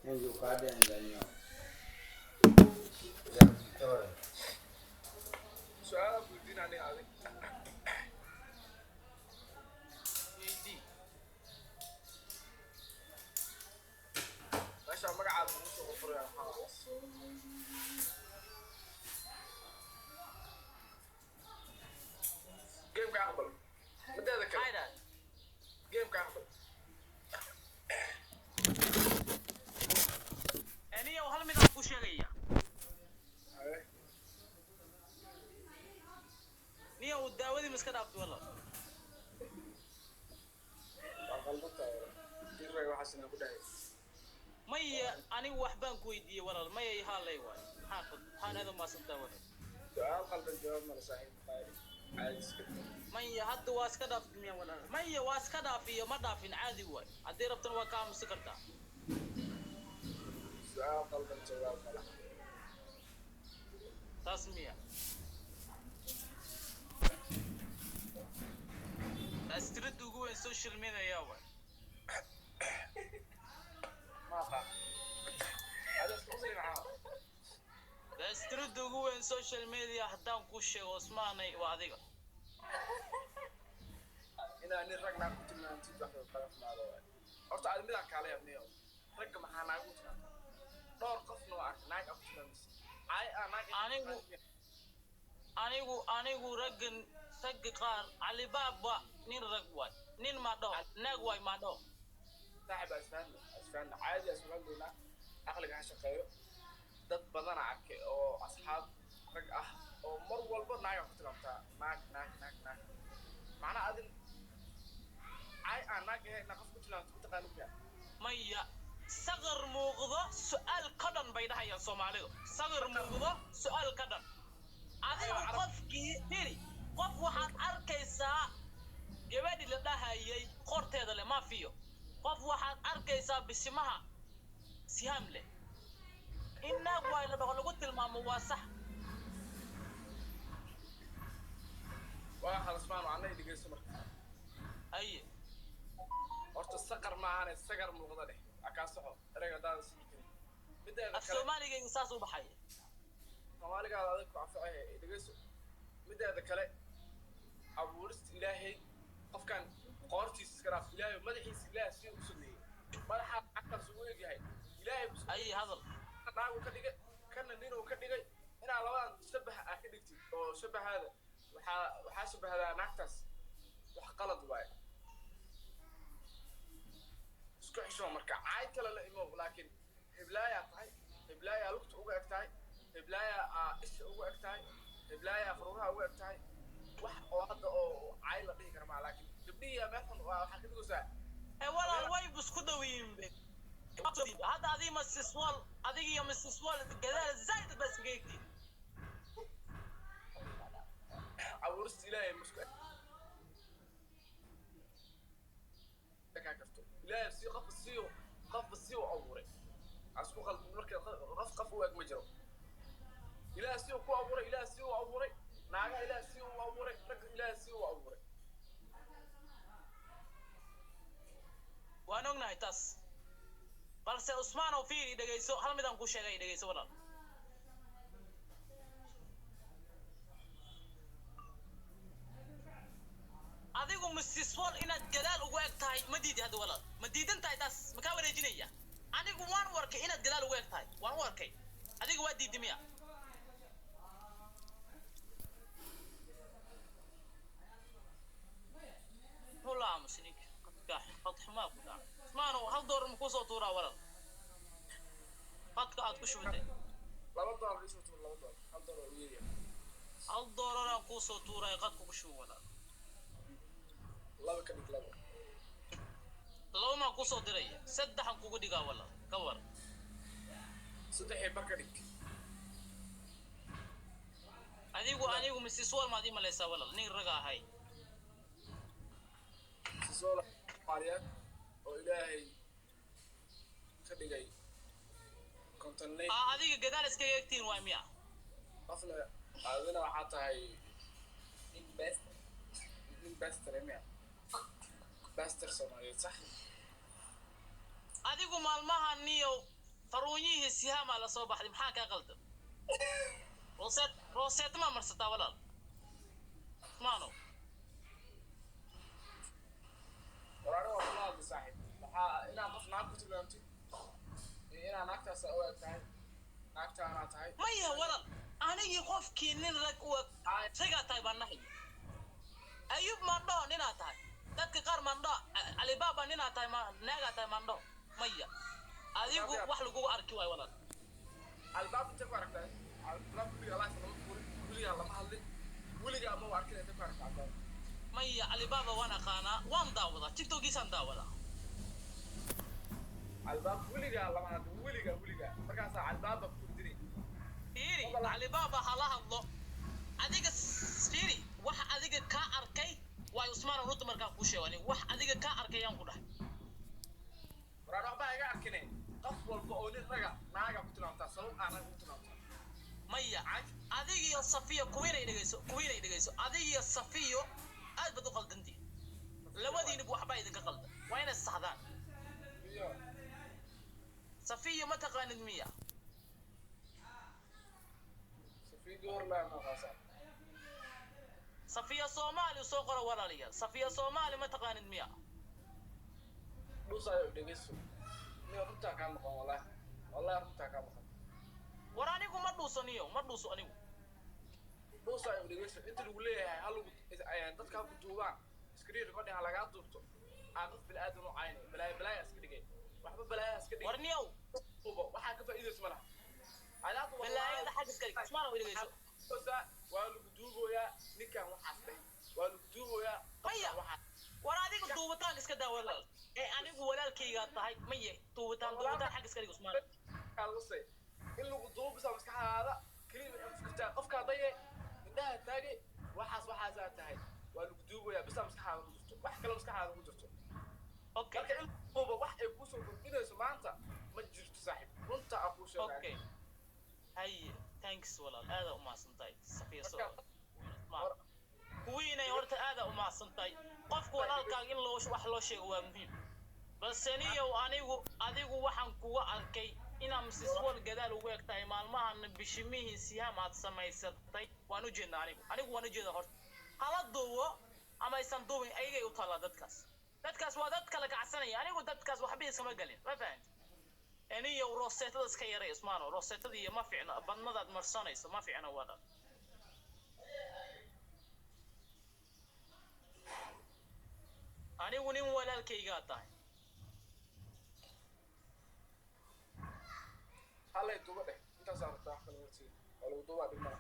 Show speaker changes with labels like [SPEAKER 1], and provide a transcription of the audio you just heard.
[SPEAKER 1] Enjo kade nganyo.
[SPEAKER 2] سؤال بدين عليه عليك
[SPEAKER 3] يدي
[SPEAKER 2] ماشي أنا قاعد بنص غفر يا خلاص جيم كعبل بدي أذكر
[SPEAKER 3] هايدا
[SPEAKER 2] جيم كعبل
[SPEAKER 3] أنا وهل من أبو شقية نيا وداودي مسكت عبد والله
[SPEAKER 2] غلطت كيف واحد أنا بدي
[SPEAKER 3] مي أنا وحبان كويدي ولا مي هالي واي حافظ هذا ما صدق واحد
[SPEAKER 2] سؤال قلب الجواب من صحيح عايز كده
[SPEAKER 3] مي هاد واسكت في ميا ولا مي واسكت في ما دافين عادي واي عدي ربطن وكام سكرتا
[SPEAKER 2] سؤال قلب الجواب ملا
[SPEAKER 3] تسمية استرد وجوه السوشيال ميديا يا واي
[SPEAKER 2] ما قام هذا سوسي معاه
[SPEAKER 3] استرد وجوه السوشيال ميديا حتى كوشة واسمعني وعديك
[SPEAKER 2] إذا أنا رجع كنت من أنت دخل الطرف مع هذا أرتو على ميلك عليه ابني رجع محنا قلت دور قفنا وعك نايك أفتنا بس
[SPEAKER 3] anigu raggan ragga qaar Alibaba nin rag waay nin ma dhaho naag waay ma dhaho
[SPEAKER 2] صاحب أسفان عادي أسفان دونا أخلق هالشقيو dad badan arkay oo asxaab rag ah oo mar walba naag ku tilaabtaa naag macna adin ay naag ee naqaf ku tilaabtaa taqaanida
[SPEAKER 3] maya sagar muuqdo su'aal ka dhan bay dhahayaan Soomaalidu sagar muuqdo su'aal ka dhan adigu qofkii tiri qof waxaad arkaysaa gabadhi la dhahayay qorteeda le ma fiyo qof waxaad arkaysaa bisimaha sihaam leh إنك وايد بقولك الماما واسح
[SPEAKER 2] waa xalasmaan aan leeyahay dhigeyso marka
[SPEAKER 3] أي
[SPEAKER 2] horta saqar ma ahan sagar muuqda leh aka soco erayga daad si kari mideeda kale
[SPEAKER 3] الصومالي جاي إنساس وبحي
[SPEAKER 2] Soomaaliga aad ku afacay dhigeyso mideeda kale abuurist ilaahay qofkan qoortiisa iska raaf ilaahay madaxiisa ilaahay si uu sameeyay madaxa akal soo weeyahay ilaahay
[SPEAKER 3] أي هذا
[SPEAKER 2] naagu ka dhigay kana ninuu ka dhigay inaa labadan shabaha ah ka dhigtid oo shabahaada waxaa shabahdaa naagtaas wax qalad waaye isku xishoo marka caay kale la imo laakiin heblaaya tahay heblaaya lugta uga eg tahay heblaaya isha uga eg tahay heblaaya faruuraha uga eg tahay wax oo hadda oo caay la dhihi kara maa laakiin gabdhihiya meeshan waxaa ka dhigaysaa
[SPEAKER 3] ولا واي بس كده وين هذا هذه مسسوال هذه يوم مسسوال كذا زايد بس جيتي
[SPEAKER 2] abuurista ilaahay musku كاكفتو لا سي قف السيو أبوري عسكو خلط مركز قف وياك مجرو إلى سيو كو أبوري إلى سيو أبوري ناقة إلى سيو أبوري رجل إلى سيو أبوري
[SPEAKER 3] وأنا قلنا هيتاس بس عثمان وفيري دقيسو هل مدام كوشة جاي دقيسو ولا adigu misiswal inaad gadaal ugu eg tahay ma diidi hada walaal ma diidan tahay taas ma kaa wareejinaya anigu waan warkay inaad gadaal ugu eg tahay waan warkay adigu waa diidi miya والله مسنيك قد حماك اسمعنا هل دور مكوسة طورة ولا قد قاعد كشوفتي
[SPEAKER 2] لابد أن أقول شو لابد هل دور ويليا
[SPEAKER 3] هل دور أنا كوسة طورة قد كشوف ولا
[SPEAKER 2] لابد كنك لابد
[SPEAKER 3] لو ما كوسة دري سدح كوكو ديكا ولا كور
[SPEAKER 2] صدقني بكرك
[SPEAKER 3] أديكو مسيسوال ما دي مليسا ولا نين رجع هاي
[SPEAKER 2] سولا قاريات وإلهي خديجي كنت نلي
[SPEAKER 3] أديكو جدال إسكي كتير واميا
[SPEAKER 2] قفنا عندنا حتى هاي باستر يميا باستر سومالي صح
[SPEAKER 3] adigu maalmaha niyo فرونيه السهام على صوب حد محاكا قلد روسيت ما مرستا ولا مانو
[SPEAKER 2] ورانا والله صاحب maxaa inaan qof naag ku tilmaamtid inaan naagtaas u eg tahay naagta anaa tahay
[SPEAKER 3] maya walal anigii qofkii nin rag u eg isagaa tahay baan nahay ayub mandho ninaa tahay dadka qaar mandho alibaaba ninaa tahay naagaa tahay mandho maya adigu wax lagugu arki waayo walal
[SPEAKER 2] albaab inta ku aragtay albaab kuliga laas lama furin kuliga lama hadlin weliga ama waa arkay inta ku aragtay
[SPEAKER 3] maya alibaaba waan aqaanaa waan daawadaa tiktokiisaan daawadaa
[SPEAKER 2] albaab weliga lama hadlin weliga markaasaa albaaba ku diri
[SPEAKER 3] fiiri alibaaba hala hadlo adiga fiiri wax adiga kaa arkay waa usmaan runta markaan kuu sheegani wax adiga kaa arkay yaan ku dhahay
[SPEAKER 2] waraan waxbaa iga arkine qof walba oo nin raga naaga ku tilmaamtaa sabab aan ku tilmaamtaa
[SPEAKER 3] maya adigiyo safiyo kuwiinay dhegayso adigiyo safiyo aad bad u qaldantii labadiinaba waxbaa idinka qaldan waa inay saxdaan safiyo ma taqaanid miya safiya soomaali soo qora walaalayaal safiya soomaali ma taqaanid miya
[SPEAKER 2] dhuusayo dhegayso miya runtaa kaa maqan wallahi runtaa kaa maqan
[SPEAKER 3] war anigu ma dhuuso anigu
[SPEAKER 2] dhuusayo dhegayso inta lagu leeyahay halagu dadkaa ku duubaan iskariir ma dhiha lagaa duubto aa qof bilaadan u cayna balaaya iska dhigay waxba balaaya iska dhigay
[SPEAKER 3] war niyow
[SPEAKER 2] waxaa ka faa'iidayso malaha
[SPEAKER 3] balaayada xag iska dhig ismaana way dhegayso
[SPEAKER 2] waa lagu duuboyaa ninkan waxaas dhahay waa lagu duuboyaa
[SPEAKER 3] maya war adiga duubataan iska daa walaal ee anigu walaalkaygaa tahay maye duubataan xag iska dhig usmaan
[SPEAKER 2] kaalmasay in lagu duubisa maskaxdaada keliya waxay ku fikirtaa qofkaa daye indhaha taage waxaasaa tahay waa lagu duuboyaa bisa maskaxdaada ku jirto wax kale maskaxdaada ku jirto
[SPEAKER 3] okay
[SPEAKER 2] marka in duuba wax ay kusoo kordhinayso maanta ma jirto saaxiib runta aa kuu sheegaya
[SPEAKER 3] okay haye thanks walaal aada u mahadsantahay safiya soo kuwiinay horta aada u mahadsantahay qofku walaalkaaga in wax loo sheego waa muhiim balse niyow adigu waxaan kuga arkay inaa Mrs. Wall gadaal ugu eg tahay maalmahan bishimihii siyaam aad samaysatay waan u jeednaa anigu waan u jeedaa horta hala duubo ama aysan duubin ayagay u taallaa dadkaas waa dad kala kacsanaya anigu dadkaas waxba iskama galin ma fahanti aniyo rosetada iska yaray ismaano rosetada iyo ma fiicna badnadaad marsanayso ma fiicna wada anigu nin walaalkaygaa tahay
[SPEAKER 2] hallay duuba dheh intaas aan rabtaa wax kale warsiin waa lagu duubaa dhibmana